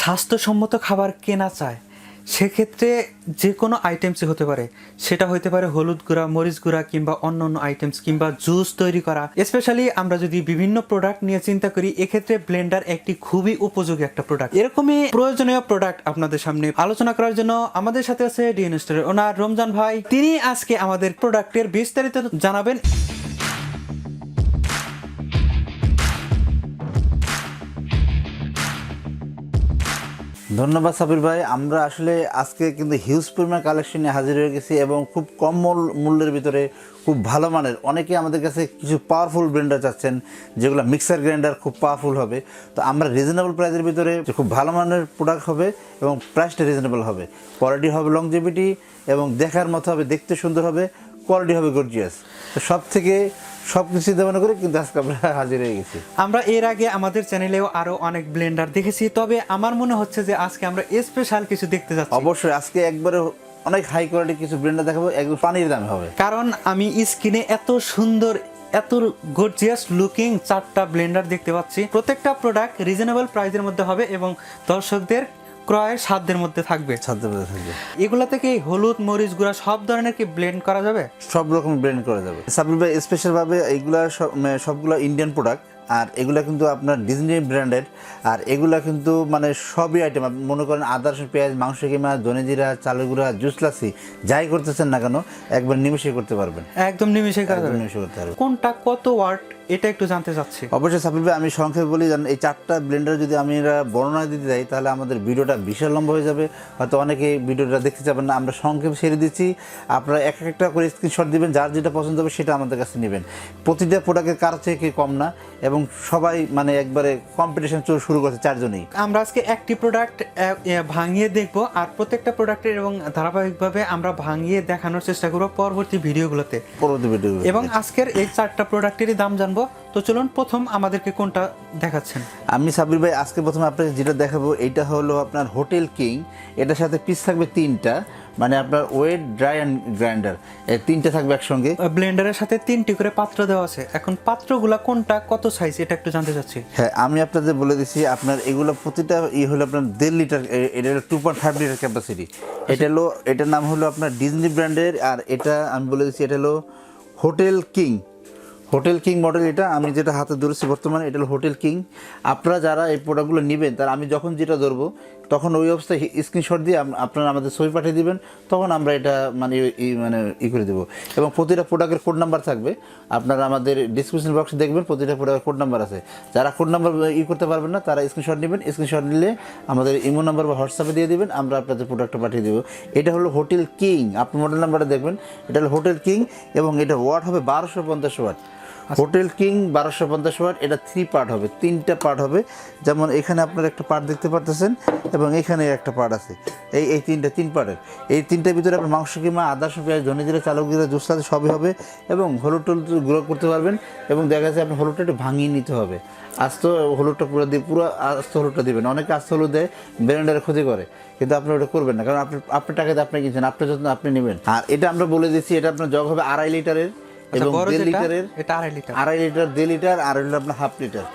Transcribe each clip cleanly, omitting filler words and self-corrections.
স্বাস্থ্যসম্মত খাবার কেনা চায় সেক্ষেত্রে যে কোনো আইটেমসই হতে পারে, সেটা হতে পারে হলুদ গুঁড়া, মরিচ গুঁড়া কিংবা অন্য অন্য আইটেমস কিংবা জুস তৈরি করা। স্পেশালি আমরা যদি বিভিন্ন প্রোডাক্ট নিয়ে চিন্তা করি, এক্ষেত্রে ব্লেন্ডার একটি খুবই উপযোগী একটা প্রোডাক্ট। এরকমই প্রয়োজনীয় প্রোডাক্ট আপনাদের সামনে আলোচনা করার জন্য আমাদের সাথে আছে ডিএন স্টোরের ওনার রমজান ভাই। তিনি আজকে আমাদের প্রোডাক্টের বিস্তারিত জানাবেন। ধন্যবাদ সাবির ভাই। আমরা আসলে আজকে কিন্তু হিউজ পরিমাণ কালেকশন নিয়ে হাজির হয়ে গেছি এবং খুব কম মূল্যের ভিতরে খুব ভালো মানের। অনেকে আমাদের কাছে কিছু পাওয়ারফুল ব্লেন্ডার চাচ্ছেন, যেগুলো মিক্সার গ্রাইন্ডার খুব পাওয়ারফুল হবে। তো আমরা রিজনেবল প্রাইসের ভিতরে খুব ভালো মানের প্রোডাক্ট হবে এবং প্রাইসটা রিজনেবল হবে, কোয়ালিটি হবে লংজিভিটি এবং দেখার মতো হবে, দেখতে সুন্দর হবে, কোয়ালিটি হবে গর্জিয়াস। তো সব কিছু মনে করে কিন্তু আজকে আমরা হাজির হয়ে গেছি। আমরা এর আগে আমাদের চ্যানেলেও আরো অনেক ব্লেন্ডার দেখেছি, তবে আমার মনে হচ্ছে যে আজকে আমরা স্পেশাল কিছু দেখতে যাচ্ছি। অবশ্যই আজকে একবারে অনেক হাই কোয়ালিটি কিছু ব্লেন্ডার দেখাবো, একদম পানির দামে হবে। কারণ আমি স্ক্রিনে এত সুন্দর, এত গর্জিয়াস লুকিং 4টা ব্লেন্ডার দেখতে পাচ্ছি। প্রত্যেকটা প্রোডাক্ট রিজনেবল প্রাইসের মধ্যে হবে এবং দর্শকদের ক্রয়ের সাধ্যের মধ্যে থাকবে। এগুলা থেকে হলুদ, মরিচ গুঁড়া সব ধরনের কি ব্লেন্ড করা যাবে? সব রকম ব্লেন্ড করা যাবে। সাবির ভাই স্পেশাল ভাবে এগুলা সবগুলো ইন্ডিয়ান প্রোডাক্ট, আর এগুলা কিন্তু আপনার ডিজনি ব্র্যান্ডেড। আর এগুলা কিন্তু মানে সবই আইটেম, মনে করেন আদা, রসুন, পেঁয়াজ, মাংস কিমা, ধনে জিরা, চালের গুঁড়া, জুস, লাসি যাই করতেছেন না কেন একবার নিমিশে করতে পারবেন। একদম নিমিশে করতে পারবেন। কোনটা কত ওয়াট এটা একটু জানতে চাচ্ছি। অবশ্যই সাবির ভাই, আমি সংক্ষেপে বলি, জানেন এই 4টা ব্লেন্ডার যদি আমি বর্ণনা দিতে যাই তাহলে আমাদের ভিডিওটা বিশাল লম্বা হয়ে যাবে, হয়তো অনেকে ভিডিওটা দেখতে যাবেন না। আমরা সংক্ষেপে ছেড়ে দিচ্ছি, আপনারা একটা করে স্ক্রিনশট দিবেন, যার যেটা পছন্দ হবে সেটা আমাদের কাছে নেবেন। প্রতিটা প্রোডাক্টের কার থেকে কম না এবং সবাই মানে একবারে কম্পিটিশন শুরু করছে 4 জনেই। আমরা আজকে একটি প্রোডাক্ট ভাঙিয়ে দেখব আর প্রত্যেকটা প্রোডাক্টের এবং ধারাবাহিকভাবে আমরা ভাঙিয়ে দেখানোর চেষ্টা করব পরবর্তী ভিডিওগুলোতে এবং আজকের এই 4টা প্রোডাক্টেরই দাম জানবো। তো চলুন, প্রথম আমাদেরকে কোনটা দেখাচ্ছেন? আমি সাবির ভাই আজকে প্রথমে আপনাকে যেটা দেখাবো এটা হলো আপনার হোটেল কিং। এটার সাথে পিস থাকবে 3টা, মানে আপনার ওয়েট, ড্রাই অ্যান্ড গ্রাইন্ডার, এই 3টা থাকবে একসঙ্গে। ব্লেন্ডারের সাথে 3টি করে পাত্র দেওয়া আছে। এখন পাত্রগুলা কোনটা কত সাইজ এটা একটু জানতে চাচ্ছি। হ্যাঁ, আমি আপনাদের বলে দিচ্ছি, আপনার এগুলো প্রতিটা হলো আপনার 1.5 লিটার, এটা হলো 2.5 লিটার ক্যাপাসিটি। এটার নাম হলো আপনার ডিজনি ব্র্যান্ডের, আর এটা আমি বলে দিচ্ছি এটা হলো হোটেল কিং মডেল। এটা আমি যেটা হাতে ধরেছি বর্তমানে এটা হলো হোটেল কিং। আপনারা যারা এই প্রোডাক্টগুলো নেবেন তারা আমি যখন যেটা ধরবো তখন ওই অবস্থায় স্ক্রিনশট দিয়ে আপনারা আমাদের ছবি পাঠিয়ে দিবেন, তখন আমরা এটা ই করে দেবো। এবং প্রতিটা প্রোডাক্টের কোড নাম্বার থাকবে, আপনারা আমাদের ডিসক্রিপশন বক্সে দেখবেন প্রতিটা প্রোডাক্টের কোড নাম্বার আছে। যারা কোড নাম্বার করতে পারবেন না তারা স্ক্রিনশট নেবেন, স্ক্রিনশট নিলে আমাদের ইমো নাম্বার বা হোয়াটসঅ্যাপে দিয়ে দিবেন, আমরা আপনাদের প্রোডাক্টটা পাঠিয়ে দেবো। এটা হলো হোটেল কিং, আপনি মডেল নাম্বারটা দেখবেন, এটা হলো হোটেল কিং এবং এটা ওয়াট হবে 1250 ওয়াট। Hotel king 1250 watt. এটা 3 পার্ট হবে, 3টা পার্ট হবে। যেমন এখানে আপনার একটা পার্ট দেখতে পারতেছেন এবং এখানে একটা পার্ট আছে, এই 3 পার্টের। এই 3টার ভিতরে আপনার মাংস কিমা, আদা, রসুন, পেঁয়াজ, ধনে জিরা, চালের গুঁড়া, জুস, লাসি সবই হবে এবং হলুদ টলুদ গুঁড়ো করতে পারবেন। এবং দেখা যাচ্ছে আপনার হলুদটা একটু ভাঙিয়ে নিতে হবে, আস্ত হলুদটা পুরো আস্ত হলুদটা দিবেন। অনেকে আস্ত হলুদ দেয়, ব্লেন্ডারে ক্ষতি করে, কিন্তু আপনি ওটা করবেন না, কারণ আপনার টাকা দিয়ে আপনি কিনছেন, আপনার যত্ন আপনি নেবেন। আর এটা আমরা বলে দিচ্ছি, এটা আপনার জগ হবে 2.5 লিটারের এবং 1.5 লিটারের, এটা 2.5 লিটার, 1.5 লিটার, আর হলো আপনার 1/2 লিটার।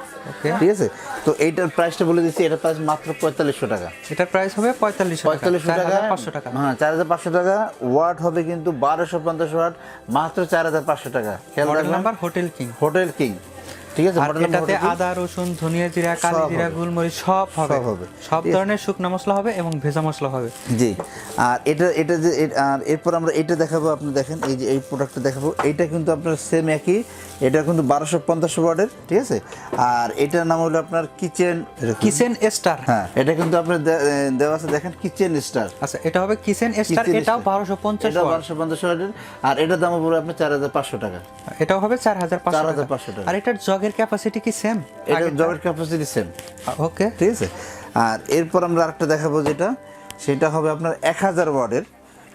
ঠিক আছে, তো এইটার প্রাইসটা বলে দিচ্ছি, এটার প্রাইস মাত্র 4500 টাকা। এটার প্রাইস হবে 4500 টাকা, 500 টাকা। হ্যাঁ, 4500 টাকা। ওয়াট হবে কিন্তু 1250 ওয়াট, মাত্র 4500 টাকা। Model number hotel king. ঠিক আছে, এটাতে আদা, রসুন, ধনিয়া জিরা, কালি জিরা, গোলমরিচ সব হবে, সব ধরনের শুকনো মশলা হবে এবং ভেজা মশলা হবে। জি, আর এটা যে আর এরপর আমরা এটা দেখাবো। আপনি দেখেন এই যে এই প্রোডাক্টটা দেখাবো, এটা কিন্তু আপনার সেম একই, এটা কিন্তু 1250 ওয়াটের। ঠিক আছে, আর এটার নাম হলো আপনার কিচেন স্টার। হ্যাঁ, এটা কিন্তু আপনার দেওয়া আছে, দেখেন কিচেন স্টার। আচ্ছা, এটা হবে কিচেন স্টার, এটাও 1250 ওয়াটের, আর এটার দাম পড়বে আপনার 4500 টাকা। এটাও হবে 4500 টাকা। আর এটার জগের ক্যাপাসিটি কি সেম? এটার জগের ক্যাপাসিটি সেম। ওকে, ঠিক আছে। আর এরপর আমরা আরেকটা দেখাবো, সেটা হবে আপনার 1000 ওয়াটের।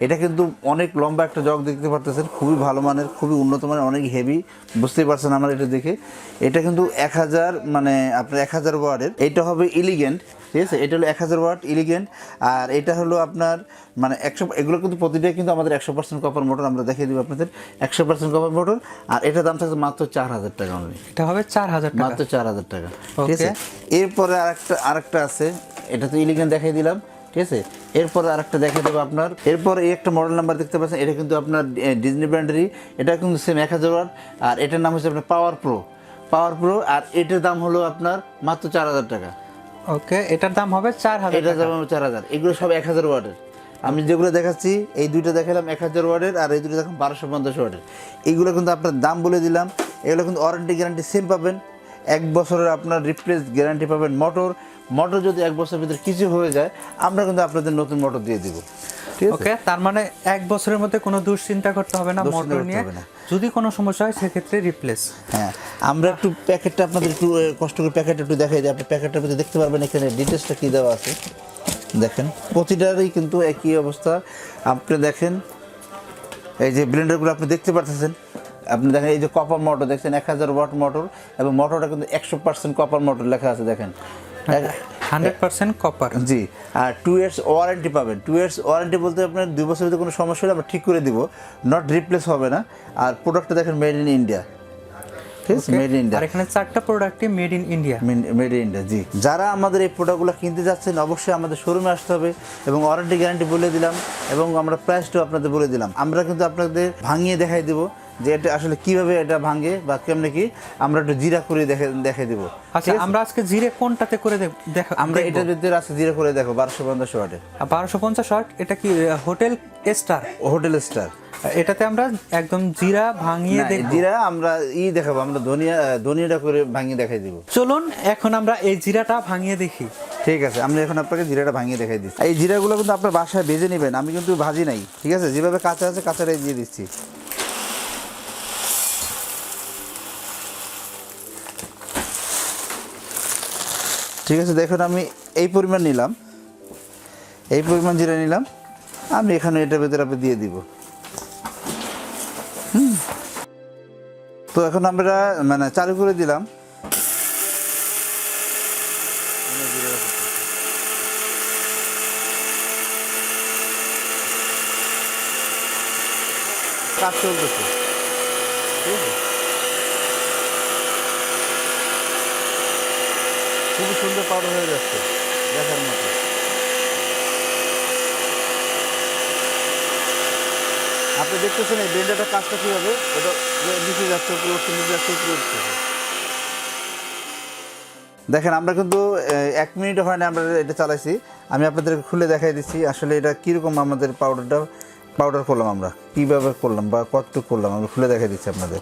এটা কিন্তু অনেক লম্বা একটা জগ দেখতে পারতেছেন, খুবই ভালো মানের, খুবই উন্নত মানের, অনেক হেভি, বুঝতেই পারছেন আমার এটা দেখে। এটা কিন্তু 1000 আপনার 1000 ওয়াটের। এটা হবে ইলিগেন্ট। ঠিক আছে, এটা হলো 1000 ওয়াট ইলিগেন্ট। আর এটা হলো আপনার 100, এগুলো কিন্তু প্রতিটাই কিন্তু আমাদের 100% কপার মোটর। আমরা দেখিয়ে দিব আপনাদের 100% কপার মোটর। আর এটার দাম থাকছে মাত্র 4000 টাকা অনলি। এটা হবে 4000 টাকা, মাত্র 4000 টাকা। ঠিক আছে, এরপরে আরেকটা আছে, এটা তো ইলিগান দেখাই দিলাম, ঠিক আছে। এরপর আরেকটা দেখিয়ে দেবো আপনার, এরপর এই একটা মডেল নাম্বার দেখতে পাচ্ছেন, এটা কিন্তু আপনার ডিজনি ব্র্যান্ডেরই, এটা কিন্তু সেম 1000 ওয়াট, আর এটার নাম হচ্ছে আপনার পাওয়ার প্রো, আর এটার দাম হলো আপনার মাত্র 4000 টাকা। ওকে, এটার দাম হবে 4000 এটার দাম হবে 4000। এগুলো সব 1000 ওয়াটের। আমি যেগুলো দেখাচ্ছি এই দুইটা দেখালাম 1000 ওয়াটের, আর এই দুটো দেখালাম 1250 ওয়াটের। এইগুলো কিন্তু আপনার দাম বলে দিলাম। এগুলো কিন্তু ওয়ারেন্টি গ্যারান্টি সেম পাবেন, 1 বছরের আপনার রিপ্লেস গ্যারান্টি পাবেন। মোটর যদি 1 বছরের ভিতরে কিছু হয়ে যায়, আমরা কিন্তু আপনাদের নতুন মোটর দিয়ে দিব, ঠিক আছে। ওকে, তার মানে 1 বছরের মধ্যে কোনো দুশ্চিন্তা করতে হবে না মোটর নিয়ে, যদি কোনো সমস্যা হয় সেক্ষেত্রে রিপ্লেস। হ্যাঁ, আমরা একটু প্যাকেটটা আপনাদের একটু কষ্ট করে প্যাকেটটা একটু দেখাই দিই। আপনি প্যাকেটটার ভিতরে দেখতে পারবেন এখানে ডিটেলসটা কী দেওয়া আছে। দেখেন প্রতিটারই কিন্তু একই অবস্থা। আপনি দেখেন এই যে ব্লেন্ডারগুলো আপনি দেখতে পাচ্ছেন, আপনি দেখেন এই যে কপার মোটর দেখছেন, 1000 ওয়াট মোটর, এবং মোটরটা কিন্তু 100% কপার মোটর লেখা আছে, দেখেন 100% কপার। জি, আর 2 ইয়ার্স ওয়ারেন্টি পাবেন। 2 ইয়ার্স ওয়ারেন্টি বলতে আপনার 2 বছরের ভিতরে কোনো সমস্যা হলে আমরা ঠিক করে দিব, নট রিপ্লেস হবে না। আর প্রোডাক্টটা দেখেন মেড ইন ইন্ডিয়া, ঠিক আছে, মেড ইন ইন্ডিয়া। আর এখানে 4টা প্রোডাক্টই made in India, made in India. জি, যারা আমাদের এই প্রোডাক্টগুলো কিনতে যাচ্ছেন অবশ্যই আমাদের শোরুমে আসতে হবে, এবং ওয়ারেন্টি গ্যারান্টি বলে দিলাম, এবং আমরা প্রাইসটাও আপনাদের বলে দিলাম। আমরা কিন্তু আপনাদের ভাঙিয়ে দেখাই দেবো যে এটা আসলে কিভাবে এটা ভাঙে বা কেমনে কি, আমরা একটু জিরা করে দেখাই দেবো। আচ্ছা, আমরা আজকে জিরে কোনটাতে করে দেখা? আমরা এটার ভিতরে আছে জিরা করে দেখো 1250 ওয়াটে। 1250 ওয়াট, এটা কি হোটেল স্টার? এটাতে আমরা একদম জিরা ভাঙিয়ে দেখব। জিরা আমরা দেখাবো, আমরা ধনিয়াটা করে ভাঙিয়ে দেখাই দিব। চলুন এখন আমরা এই জিরাটা ভাঙিয়ে দেখি। ঠিক আছে, আমরা এখন আপনাকে জিরাটা ভাঙিয়ে দেখাই দিচ্ছি। এই জিরাগুলো কিন্তু আপনার বাসায় ভেজে নেবেন, আমি কিন্তু ভাজি নাই, ঠিক আছে, যেভাবে কাঁচা আছে কাঁচাটাই দিয়ে দিচ্ছি। ঠিক আছে, দেখুন আমি এই পরিমাণ নিলাম, এই পরিমাণ জিরা নিলাম, আমি এখানে এটার ভেতরে আপনি দিয়ে দিব। তো এখন আমরা মানে চালু করে দিলাম। কাজ চলতেছে, ঠিক আছে, খুবই সুন্দর পাউডার হয়ে যাচ্ছে দেখার মতো। আপনি দেখতেছেন এই ব্লেন্ডারটার কাজটা কীভাবে, ওটা নিচে যাচ্ছে, উপরে উঠছে, নিচে যাচ্ছে, উপরে উঠছে। দেখেন আমরা কিন্তু 1 মিনিট হয় না আমরা এটা চালাইছি, আমি আপনাদেরকে খুলে দেখাই দিচ্ছি আসলে এটা কীরকম আমাদের পাউডার করলাম, আমরা কীভাবে করলাম বা কতটুকু করলাম, আমি খুলে দেখাই দিচ্ছি আপনাদের।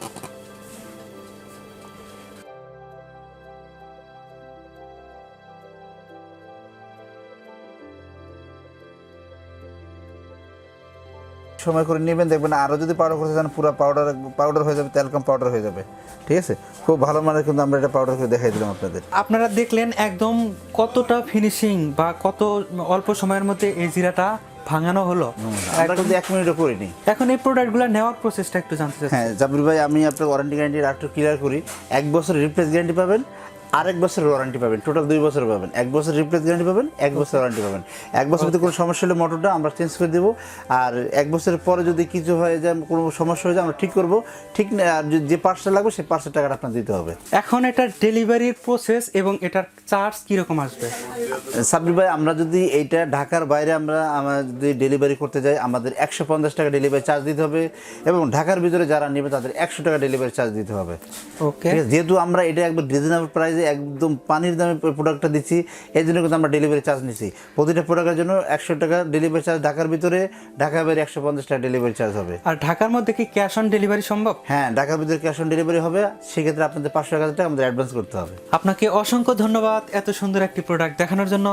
সময় করে নেবেন, দেখবেন আরও যদি পাউডার করতে চান পুরো পাউডার হয়ে যাবে, তেলকম পাউডার হয়ে যাবে, ঠিক আছে। খুব ভালো মানের কিন্তু আমরা এটা পাউডার করে দেখাই দিলাম আপনাদের। আপনারা দেখলেন একদম কতটা ফিনিশিং বা কত অল্প সময়ের মধ্যে এই জিরাটা ভাঙানো হলো। আমরা কিন্তু 1 মিনিটও করিনি। এখন এই প্রোডাক্টগুলো নেওয়ার প্রসেসটা একটু জানতে চাচ্ছি। হ্যাঁ জাবির ভাই, আমি আপনার ওয়ারেন্টি গ্যারান্টি একটু ক্লিয়ার করি। 1 বছর রিপ্লেস গ্যারান্টি পাবেন, আর 1 বছরের ওয়ারেন্টি পাবেন, টোটাল 2 বছর পাবেন। 1 বছর রিপ্লেস গ্যারান্টি পাবেন, 1 বছর ওয়ারেন্টি পাবেন। 1 বছর যদি কোনো সমস্যা হলে মোটরটা আমরা চেঞ্জ করে দেবো, আর 1 বছরের পরে যদি কিছু হয়ে যায়, কোনো সমস্যা হয়ে যায়, আমরা ঠিক করবো। ঠিক না, আর যে পার্টসটা লাগবে সেই পার্টসের টাকাটা আপনার দিতে হবে। এখন এটার ডেলিভারির প্রসেস এবং এটার চার্জ কীরকম আসবে? সাব্বির ভাই, আমরা যদি এইটা ঢাকার বাইরে আমরা যদি ডেলিভারি করতে যাই, আমাদের 150 টাকা ডেলিভারি চার্জ দিতে হবে, এবং ঢাকার ভিতরে যারা নেবে তাদের 100 টাকা ডেলিভারি চার্জ দিতে হবে। ওকে, যেহেতু আমরা এটা একবার রিজনেবল প্রাইসে একদম পানির দামে প্রোডাক্টটা দিচ্ছি, এই জন্য কিন্তু আমরা ডেলিভারি চার্জ নিচ্ছি। প্রতিটা প্রোডাক্টের জন্য 100 টাকা ডেলিভারি চার্জ ঢাকার ভিতরে, ঢাকার বাইরে 150 টাকা ডেলিভারি চার্জ হবে। আর ঢাকার মধ্যে কি ক্যাশ অন ডেলিভারি সম্ভব? হ্যাঁ, ঢাকার ভিতরে ক্যাশ অন ডেলিভারি হবে, সেক্ষেত্রে আপনাদের 500 টাকা আমাদের অ্যাডভান্স করতে হবে। আপনাকে অসংখ্য ধন্যবাদ এত সুন্দর একটি প্রোডাক্ট দেখানোর জন্য।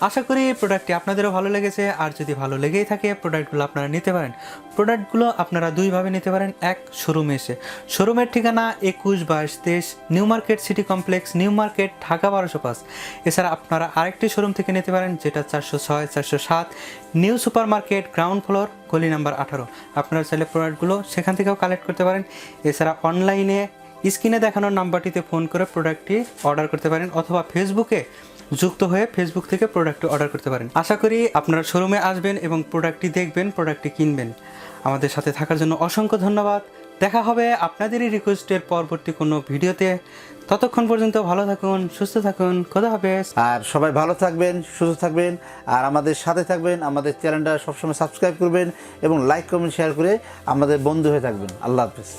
আশা করি প্রোডাক্টটি আপনাদেরও ভালো লেগেছে, আর যদি ভালো লেগেই থাকে প্রোডাক্টগুলো আপনারা নিতে পারেন। প্রোডাক্টগুলো আপনারা দুইভাবে নিতে পারেন, এক শোরুমে এসে। শোরুমের ঠিকানা 21, 22, 23 new market city complex, new market, Dhaka 1205। এছাড়া আপনারা আরেকটি শোরুম থেকে নিতে পারেন, যেটা 406, 407 new super market, ground floor, গলি নাম্বার 18। আপনারা চাইলে প্রোডাক্টগুলো সেখান থেকেও কালেক্ট করতে পারেন। এছাড়া অনলাইনে স্ক্রিনে দেখানোর নাম্বারটিতে ফোন করে প্রোডাক্টটি অর্ডার করতে পারেন, অথবা ফেসবুকে যুক্ত হয়ে ফেসবুক থেকে প্রোডাক্টটি অর্ডার করতে পারেন। আশা করি আপনারা শোরুমে আসবেন এবং প্রোডাক্টটি দেখবেন, প্রোডাক্টটি কিনবেন। আমাদের সাথে থাকার জন্য অসংখ্য ধন্যবাদ। দেখা হবে আপনাদেরই রিকোয়েস্টের পরবর্তী কোনো ভিডিওতে। ততক্ষণ পর্যন্ত ভালো থাকুন, সুস্থ থাকুন, খোদা হাফেজ। আর সবাই ভালো থাকবেন, সুস্থ থাকবেন, আর আমাদের সাথে থাকবেন। আমাদের চ্যানেলটা সবসময় সাবস্ক্রাইব করবেন এবং লাইক কমেন্ট শেয়ার করে আমাদের বন্ধু হয়ে থাকবেন। আল্লাহ হাফেজ।